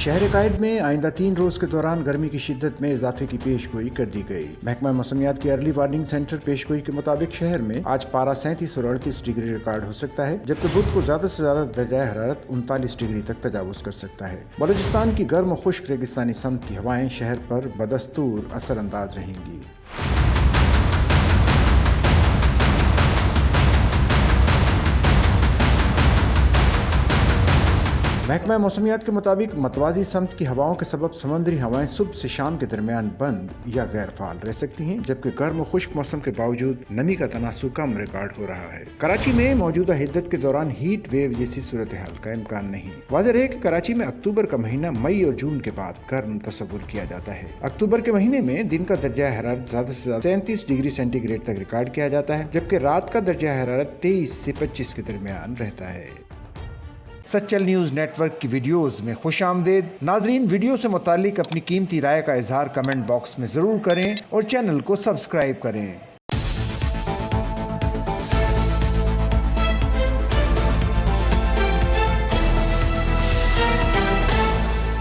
शहर कायद में आइंदा 3 रोज के दौरान गर्मी की शिद्दत में इजाफे की पेश गोई कर दी गई। महकमा मौसमियात के अर्ली वार्निंग सेंटर पेश गोई के मुताबिक शहर में आज पारा 37 और 38 डिग्री रिकॉर्ड हो सकता है, जबकि बुध को ज्यादा से ज्यादा दर्जा हरारत 39 डिग्री तक तजावुज कर सकता है। बलूचिस्तान की गर्म और खुश्क रेगिस्तानी समत की हवाएं शहर पर बदस्तूर असर अंदाज रहेंगी। महकमा मौसमियात के मुताबिक मतवाजी समत की हवाओं के सबब समुद्री हवाएं सुबह से शाम के दरमियान बंद या गैर फाल रह सकती हैं, जबकि गर्म और खुश्क मौसम के बावजूद नमी का तनासुब कम रिकॉर्ड हो रहा है। कराची में मौजूदा हिद्दत के दौरान हीट वेव जैसी सूरत हाल का इम्कान नहीं। वाज़ेह है कि कराची में अक्टूबर का महीना मई और जून के बाद गर्म तस्वुर किया जाता है। अक्टूबर के महीने में दिन का दर्जा हरारत ज्यादा से ज्यादा 37 डिग्री सेंटीग्रेड तक रिकॉर्ड किया जाता है, जबकि रात का दर्जा हरारत 23 से 25 के दरमियान रहता है। सच्चल न्यूज़ नेटवर्क की वीडियोस में खुश आमदेद। नाजरीन, वीडियो से मुतालिक अपनी कीमती राय का इजहार कमेंट बॉक्स में ज़रूर करें और चैनल को सब्सक्राइब करें।